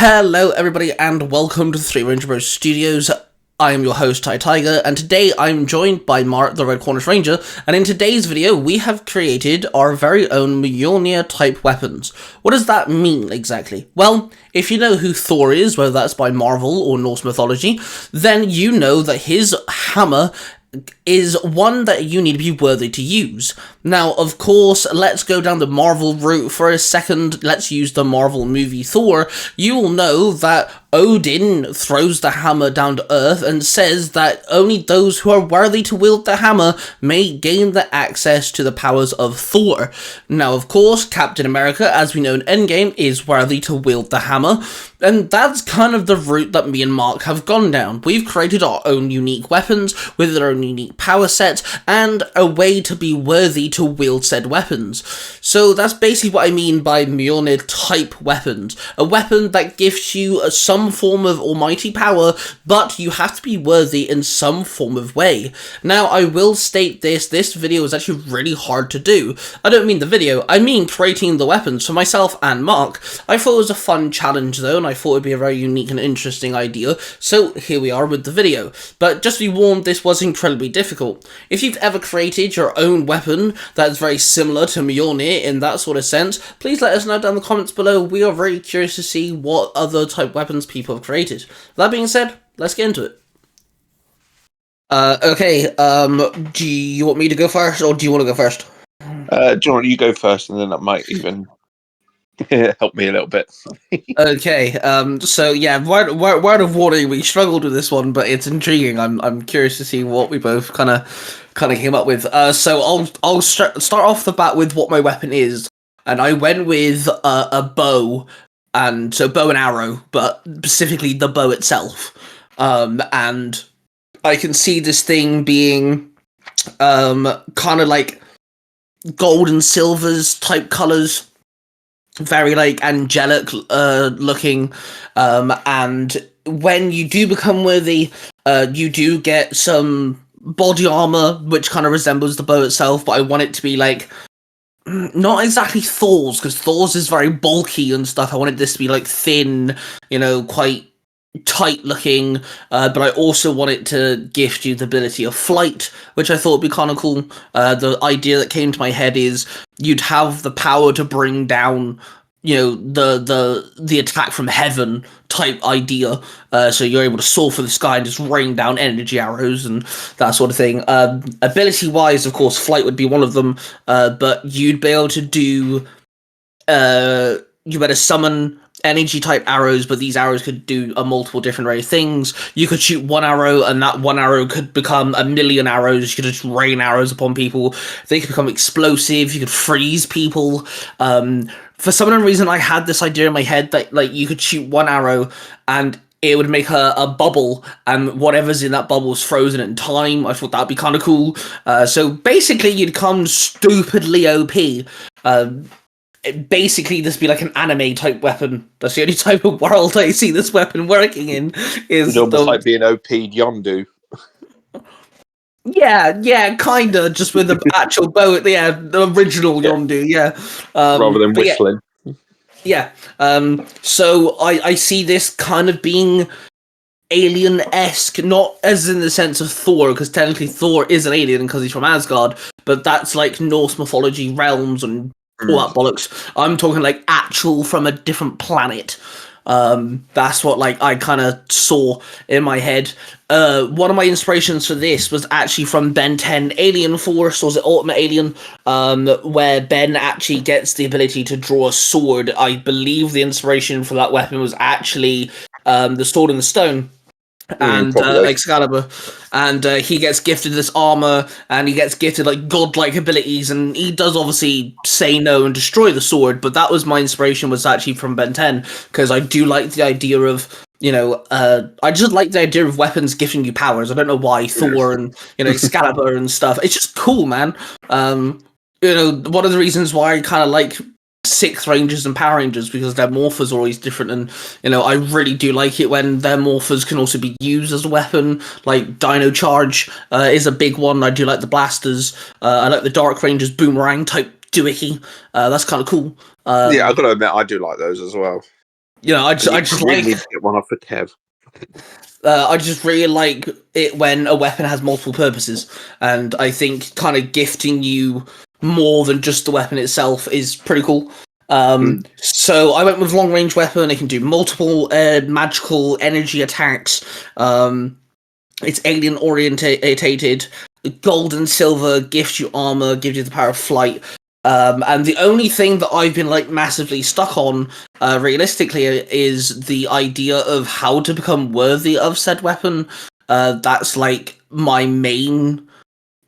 Hello everybody and welcome to the Three Ranger Bros Studios. I am your host Tai Tiger, and today I'm joined by Mark the Red Cornish Ranger, and in today's video we have created our very own Mjolnir type weapons. What does that mean exactly? Well, if you know who Thor is, whether that's by Marvel or Norse mythology, then you know that his hammer is one that you need to be worthy to use. Now, of course, let's go down the Marvel route for a second. Let's use the Marvel movie Thor. You will know that Odin throws the hammer down to Earth and says that only those who are worthy to wield the hammer may gain the access to the powers of Thor. Now, of course, Captain America, as we know in Endgame, is worthy to wield the hammer, and that's kind of the route that me and Mark have gone down. We've created our own unique weapons with their own unique power set and a way to be worthy to wield said weapons. So that's basically what I mean by Mjolnir type weapons. A weapon that gives you some form of almighty power, but you have to be worthy in some form of way. Now, I will state this video is actually really hard to do. I don't mean the video, I mean creating the weapons for myself and Mark. I thought it was a fun challenge though, and I thought it'd be a very unique and interesting idea, so here we are with the video. But just be warned, this was incredibly difficult. If you've ever created your own weapon that's very similar to Mjolnir in that sort of sense, please let us know down in the comments below. We are very curious to see what other type weapons people have created. That being said, let's get into it. Okay, do you want me to go first, or do you want to go first? John, you go first, and then that might even help me a little bit. Okay, so yeah, word of warning, we struggled with this one, but it's intriguing. I'm curious to see what we both kind of came up with. So I'll start off the bat with what my weapon is, and I went with a bow, and so bow and arrow, but specifically the bow itself. And I can see this thing being kind of like gold and silvers type colors, very like angelic looking, and when you do become worthy, you do get some body armor which kind of resembles the bow itself, but I want it to be like not exactly Thor's, because Thor's is very bulky and stuff. I wanted this to be like thin, quite tight looking, but I also want it to gift you the ability of flight, which I thought would be kind of cool. The idea that came to my head is you'd have the power to bring down, the attack from heaven type idea. So you're able to soar through the sky and just rain down energy arrows and that sort of thing. Ability wise, of course, flight would be one of them, but you'd be able to do, you better summon energy type arrows, but these arrows could do a multiple different array of things. You could shoot one arrow, and that one arrow could become a million arrows. You could just rain arrows upon people. They could become explosive. You could freeze people. For some unknown reason, I had this idea in my head that like you could shoot one arrow and it would make a bubble, and whatever's in that bubble is frozen in time. I thought that'd be kind of cool. So basically, you'd come stupidly OP. Basically, this be like an anime type weapon. That's the only type of world I see this weapon working in. It's almost like being OP'd Yondu. Yeah, kinda, just with the actual bow. Yeah, the original Yondu. Yeah, rather than whistling. Yeah. So I see this kind of being alien-esque, not as in the sense of Thor, because technically Thor is an alien because he's from Asgard, but that's like Norse mythology realms and all that bollocks. I'm talking like actual from a different planet. That's what like I kind of saw in my head. One of my inspirations for this was actually from Ben 10 Alien Force, or was it Ultimate Alien, where Ben actually gets the ability to draw a sword. I believe the inspiration for that weapon was actually the Sword in the Stone. And Excalibur, and he gets gifted this armor, and he gets gifted like godlike abilities, and he does obviously say no and destroy the sword. But that was my inspiration, was actually from Ben 10, because I do like the idea of, I just like the idea of weapons gifting you powers. I don't know why Thor and Excalibur and stuff. It's just cool, man. One of the reasons why I kind of like Sixth Rangers and Power Rangers, because their morphers are always different, and I really do like it when their morphers can also be used as a weapon. Like Dino Charge is a big one. I do like the blasters. I like the Dark Rangers boomerang type doohickey. That's kind of cool. Yeah, I've got to admit, I do like those as well. You know, I just really like need to get one off for Kev. I just really like it when a weapon has multiple purposes, and I think kind of gifting you more than just the weapon itself is pretty cool. So I went with long range weapon. It can do multiple magical energy attacks. It's alien orientated. Gold and silver gives you armor, gives you the power of flight. And the only thing that I've been like massively stuck on, realistically, is the idea of how to become worthy of said weapon. That's like my main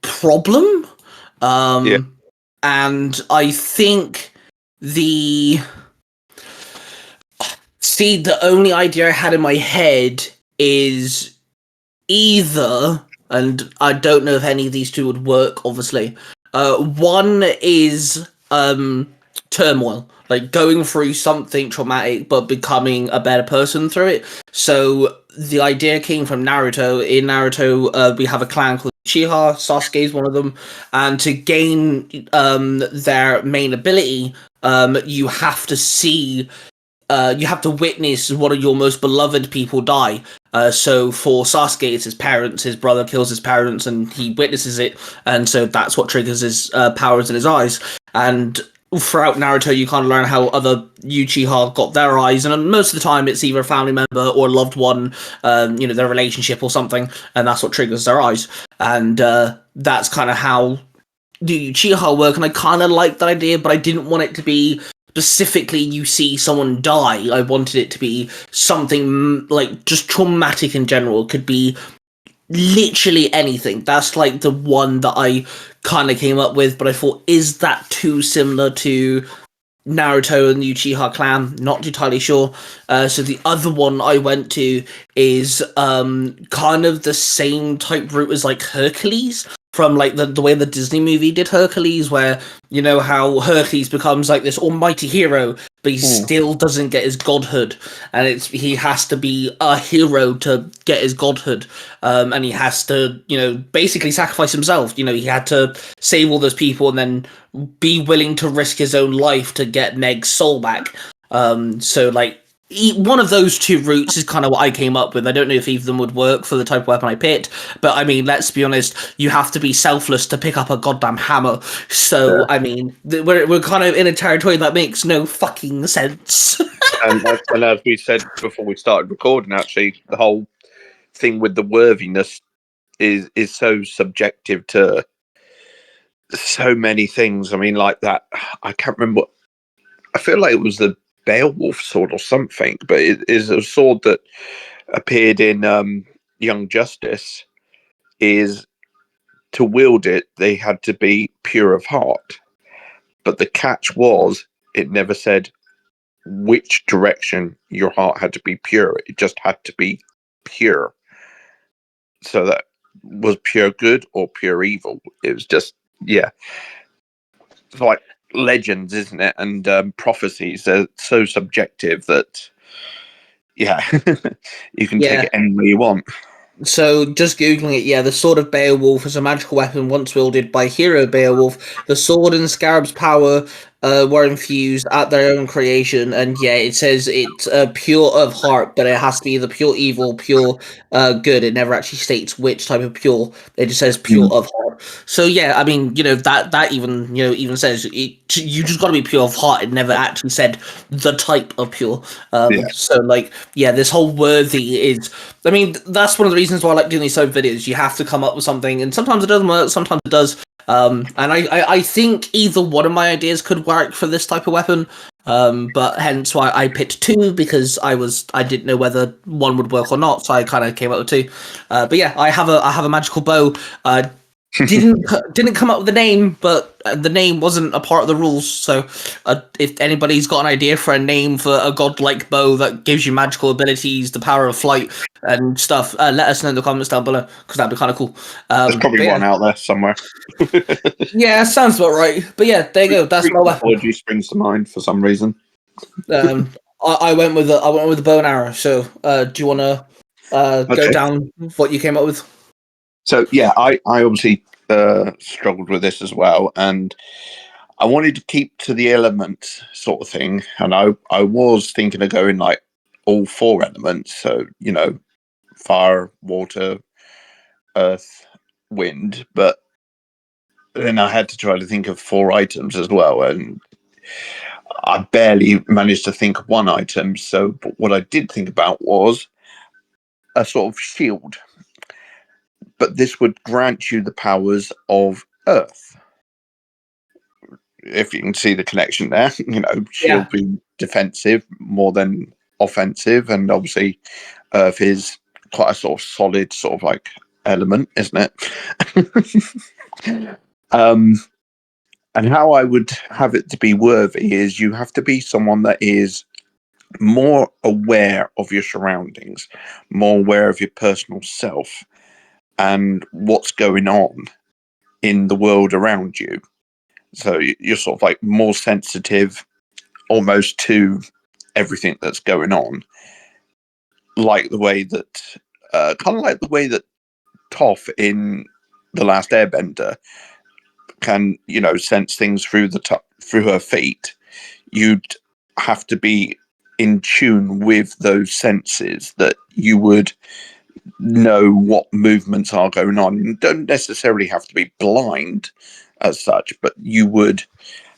problem. Yeah. And I think the the only idea I had in my head is either, and I don't know if any of these two would work, obviously. One is turmoil, like going through something traumatic but becoming a better person through it. So the idea came from Naruto. In Naruto, we have a clan called Uchiha. Sasuke is one of them, and to gain their main ability, you have to see you have to witness one of your most beloved people die. So for Sasuke, it's his parents. His brother kills his parents, and he witnesses it, and so that's what triggers his powers in his eyes. And throughout Naruto, you kind of learn how other Uchiha got their eyes, and most of the time, it's either a family member or a loved one, their relationship or something, and that's what triggers their eyes. And that's kind of how the Uchiha work, and I kind of like that idea, but I didn't want it to be specifically you see someone die. I wanted it to be something like just traumatic in general. It could be literally anything. That's like the one that I kind of came up with, but I thought, is that too similar to Naruto and the Uchiha clan? Not entirely sure. So the other one I went to is kind of the same type route as like Hercules, from like the way the Disney movie did Hercules, where you know how Hercules becomes like this almighty hero, but he still doesn't get his godhood, and he has to be a hero to get his godhood, and he has to basically sacrifice himself. He had to save all those people and then be willing to risk his own life to get Meg's soul back. So like one of those two routes is kind of what I came up with. I don't know if either of them would work for the type of weapon I picked, but I mean, let's be honest, you have to be selfless to pick up a goddamn hammer. So, Yeah. I mean, we're kind of in a territory that makes no fucking sense. And as we said before we started recording, actually, the whole thing with the worthiness is so subjective to so many things. I mean, like that. I can't remember. I feel like it was the Beowulf sword or something, but it is a sword that appeared in Young Justice. Is to wield it, they had to be pure of heart. But the catch was, it never said which direction your heart had to be pure. It just had to be pure. So that was pure good or pure evil. It was just, yeah. It's like legends, isn't it? And prophecies are so subjective that, yeah, you can take Yeah. it any way you want. So, just googling it, yeah, the Sword of Beowulf is a magical weapon once wielded by hero Beowulf. The sword and scarab's power were infused at their own creation, and yeah, it says it's pure of heart, but it has to be either pure evil, pure good. It never actually states which type of pure. It just says pure of heart. So yeah, I mean, that even says you just got to be pure of heart. It never actually said the type of pure. Yeah. So like, yeah, this whole worthy is. I mean, that's one of the reasons why I like doing these type of videos. You have to come up with something, and sometimes it doesn't work, sometimes it does. And I think either one of my ideas could work for this type of weapon. But hence why I picked two, because I didn't know whether one would work or not, so I kind of came up with two. But yeah, I have a magical bow. Didn't come up with the name, but the name wasn't a part of the rules. So, if anybody's got an idea for a name for a godlike bow that gives you magical abilities, the power of flight and stuff, let us know in the comments down below, because that'd be kind of cool. There's probably one out there somewhere. Yeah, sounds about right. But yeah, there you go. That's my weapon. Apology springs to mind for some reason. I went with the bow and arrow. So, do you want to go down what you came up with? So yeah, I obviously struggled with this as well, and I wanted to keep to the elements sort of thing, and I was thinking of going like all four elements. So fire, water, earth, wind. But then I had to try to think of four items as well, and I barely managed to think of one item. So what I did think about was a sort of shield, but this would grant you the powers of earth. If you can see the connection there, Yeah. shield being defensive more than offensive, and obviously earth is quite a sort of solid sort of like element, isn't it? And how I would have it to be worthy is you have to be someone that is more aware of your surroundings, more aware of your personal self and what's going on in the world around you. So you're sort of like more sensitive almost to everything that's going on, like the way that, kind of like the way that Toph in The Last Airbender can, sense things through through her feet. You'd have to be in tune with those senses that you would know what movements are going on. You don't necessarily have to be blind as such, but you would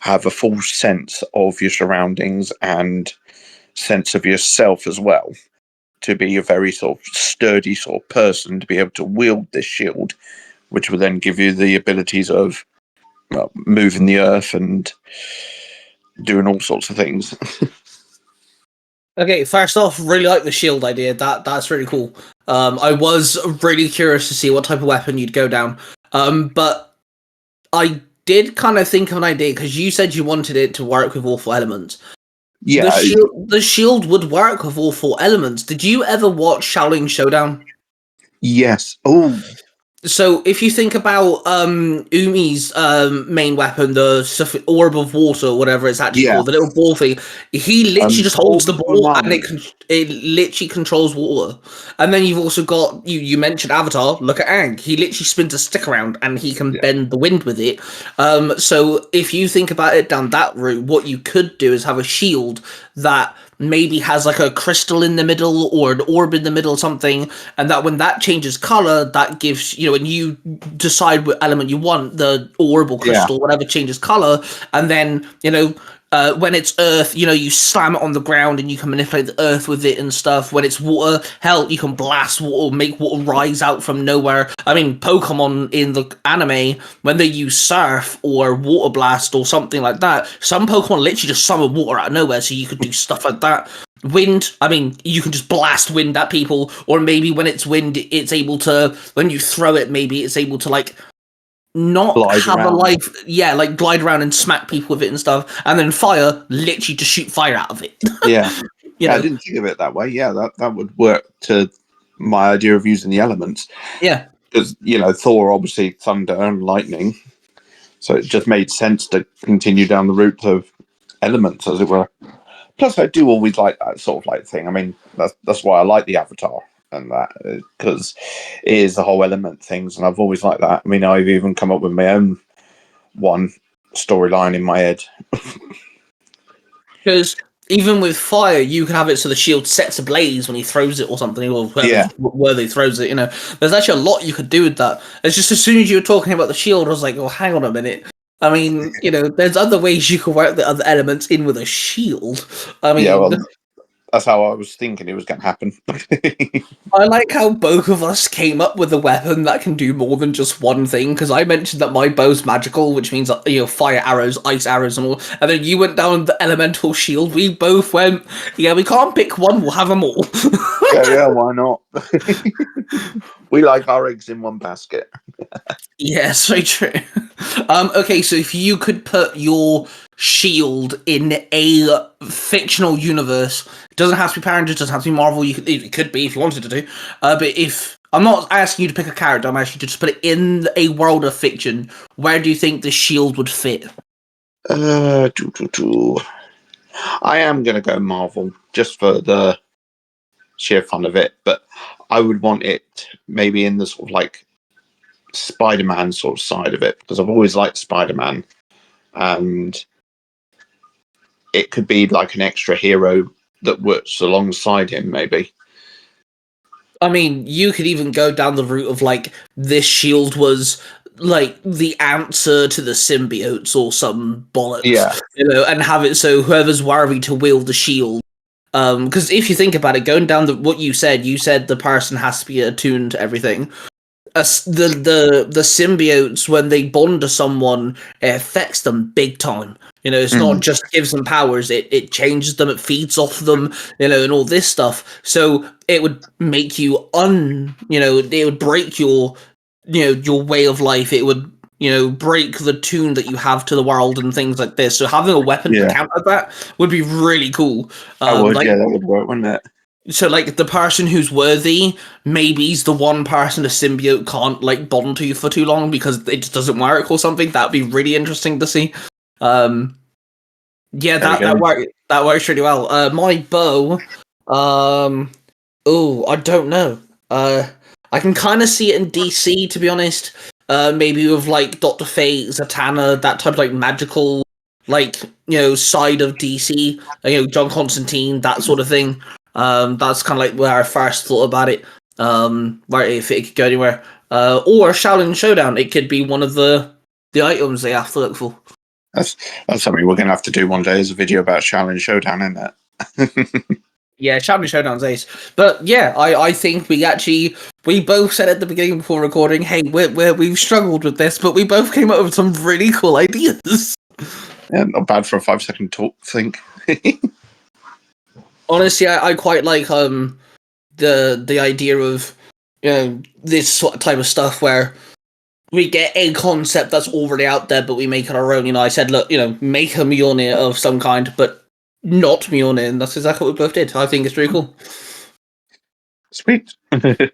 have a full sense of your surroundings and sense of yourself as well, to be a very sort of sturdy sort of person to be able to wield this shield, which will then give you the abilities of moving the earth and doing all sorts of things. Okay, first off, really like the shield idea. That's really cool. I was really curious to see what type of weapon you'd go down. But I did kind of think of an idea because you said you wanted it to work with all four elements. Yeah, The shield would work with all four elements. Did you ever watch Shaolin Showdown? yes. Oh, So if you think about Umi's main weapon, the orb of water, or whatever it's actually yeah. called, the little ball thing, he literally just holds the ball and Umami. it literally controls water. And then you've also got you mentioned Avatar. Look at Aang. He literally spins a stick around and he can Yeah, bend the wind with it. So if you think about it down that route, what you could do is have a shield that maybe has like a crystal in the middle or an orb in the middle or something, and that when that changes color, that gives and you decide what element you want, the orb or yeah, crystal, whatever changes color, and then when it's earth, you slam it on the ground and you can manipulate the earth with it and stuff. When it's water, hell, you can blast water, make water rise out from nowhere. I mean, Pokemon in the anime, when they use surf or water blast or something like that, some Pokemon literally just summon water out of nowhere, so you could do stuff like that. Wind, I mean, you can just blast wind at people, or maybe when it's wind, it's able to, when you throw it, maybe it's able to not glide have a around. life, yeah, like glide around and smack people with it and stuff, and then fire, literally just shoot fire out of it. Yeah, you yeah. I know, didn't think of it that way. Yeah, that would work to my idea of using the elements, yeah. because Thor obviously thunder and lightning, so it just made sense to continue down the route of elements, as it were. Plus, I do always like that sort of like thing. I mean, that's why I like the Avatar and that, because it is the whole element things, and I've always liked that. I mean, I've even come up with my own one storyline in my head. Because even with fire, you can have it so the shield sets ablaze when he throws it or something, or Yeah, where they throws it. There's actually a lot you could do with that. It's just as soon as you were talking about the shield, I was like, oh, hang on a minute. I mean, there's other ways you could work the other elements in with a shield. I yeah. mean, Well, that's how I was thinking it was going to happen. I like how both of us came up with a weapon that can do more than just one thing, because I mentioned that my bow's magical, which means fire arrows, ice arrows, and all. And then you went down the elemental shield. We both went, yeah, we can't pick one. We'll have them all. Yeah, why not? We like our eggs in one basket. Yes, very true. Okay, so if you could put your shield in a fictional universe, it doesn't have to be Power Rangers, it doesn't have to be Marvel. It could be if you wanted to do. But if I'm not asking you to pick a character, I'm asking you to just put it in a world of fiction. Where do you think the shield would fit? I am going to go Marvel just for the sheer fun of it, but I would want it maybe in the sort of like Spider-Man sort of side of it, because I've always liked Spider-Man, and it could be like an extra hero that works alongside him, maybe. I mean, you could even go down the route of like this shield was like the answer to the symbiotes or some bollocks, Yeah. and have it so whoever's worthy to wield the shield. Because if you think about it, going down what you said the person has to be attuned to everything. The symbiotes, when they bond to someone, it affects them big time. It's not just gives them powers; it changes them, it feeds off them, and all this stuff. So it would make you it would break your your way of life. It would break the tune that you have to the world and things like this. So having a weapon to counter that would be really cool. That would work, wouldn't it? So, like, the person who's worthy, maybe he's the one person a symbiote can't, like, bond to for too long because it just doesn't work or something. That'd be really interesting to see. Yeah, that works really well. My bow, I don't know. I can kind of see it in DC, to be honest. Maybe with, like, Dr. Fate, Zatanna, that type of, like, magical, like, side of DC. John Constantine, that sort of thing. That's kind of like where I first thought about it. Right, if it could go anywhere, or Shaolin Showdown, it could be one of the items they have to look for. That's something we're gonna have to do one day, is a video about Shaolin Showdown, isn't it? Yeah, Shaolin Showdown's ace. But yeah, I think we both said at the beginning before recording, hey, we've struggled with this, but we both came up with some really cool ideas. Yeah, not bad for a 5-second talk. Think. Honestly, I quite like the idea of this sort of type of stuff where we get a concept that's already out there, but we make it our own. I said, look, make a Mjolnir of some kind, but not Mjolnir, and that's exactly what we both did. I think it's pretty cool. Sweet. But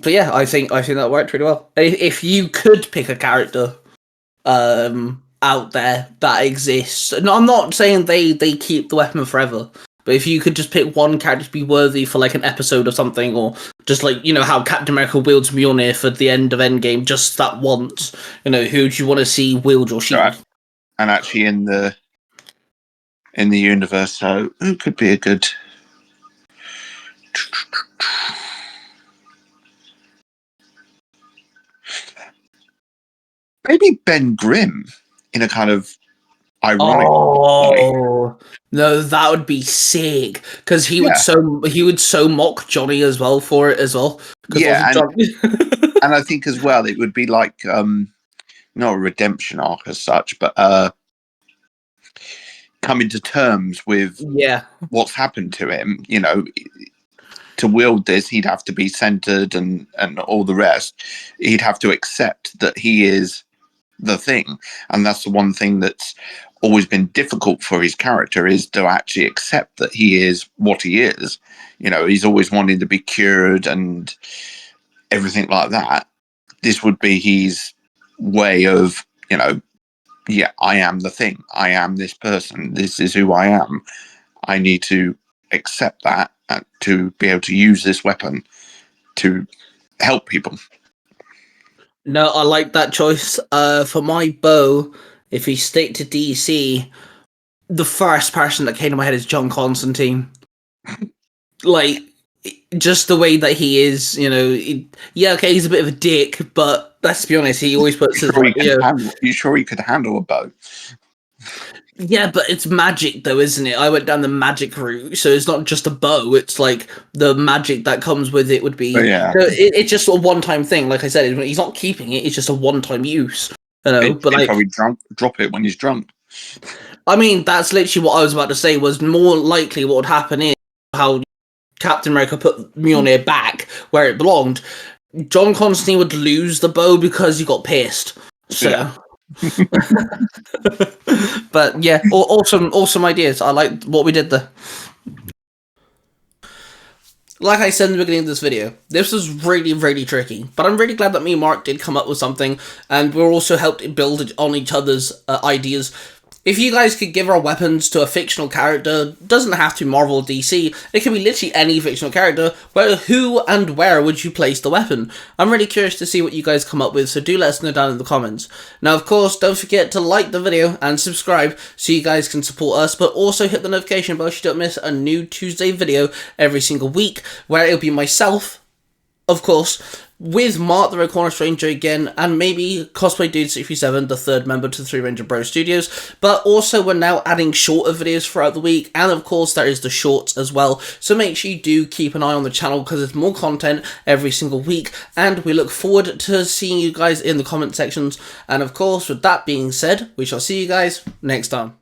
yeah, I think that worked pretty well. If you could pick a character, out there that exists. No, I'm not saying they keep the weapon forever, but if you could just pick one character to be worthy for like an episode or something, or just like how Captain America wields Mjolnir for the end of Endgame, just that once, who do you want to see wield your shield? Right. And actually, in the universe, so who could be a good? Maybe Ben Grimm, in a kind of ironic way. No, that would be sick, because he would so mock Johnny as well for it as well. Yeah, and I think as well it would be like not a redemption arc as such, but coming to terms with what's happened to him. To wield this, he'd have to be centered and all the rest. He'd have to accept that he is the thing, and that's the one thing that's always been difficult for his character, is to actually accept that he is what he is. He's always wanting to be cured and everything like that. This would be his way of, I am the thing. I am this person. This is who I am. I need to accept that to be able to use this weapon to help people. No, I like that choice. For my bow, if we stick to DC, the first person that came to my head is John Constantine. Like, just the way that he is, okay, he's a bit of a dick, but let's be honest, he always puts his... You sure he could handle a bow? Yeah, but it's magic, though, isn't it? I went down the magic route, so it's not just a bow. It's like the magic that comes with it would be. It's just a one-time thing. Like I said, he's not keeping it. It's just a one-time use. But like, probably drop it when he's drunk. I mean, that's literally what I was about to say. Was more likely what would happen is how Captain America put Mjolnir back where it belonged. John Constantine would lose the bow because he got pissed. So. Yeah. But yeah, awesome ideas. I like what we did there. Like I said in the beginning of this video, this was really, really tricky, but I'm really glad that me and Mark did come up with something, and we're also helped build on each other's ideas. If you guys could give our weapons to a fictional character, doesn't have to be Marvel or DC, it can be literally any fictional character, who and where would you place the weapon? I'm really curious to see what you guys come up with, so do let us know down in the comments. Now, of course, don't forget to like the video and subscribe so you guys can support us, but also hit the notification bell so you don't miss a new Tuesday video every single week, where it'll be myself, of course, with Mark the Cornish Ranger again, and maybe Cosplay Dude 67, the third member to the Three Ranger Bro Studios, but also we're now adding shorter videos throughout the week, and of course there is the shorts as well, so make sure you do keep an eye on the channel because there's more content every single week, and we look forward to seeing you guys in the comment sections, and of course with that being said, we shall see you guys next time.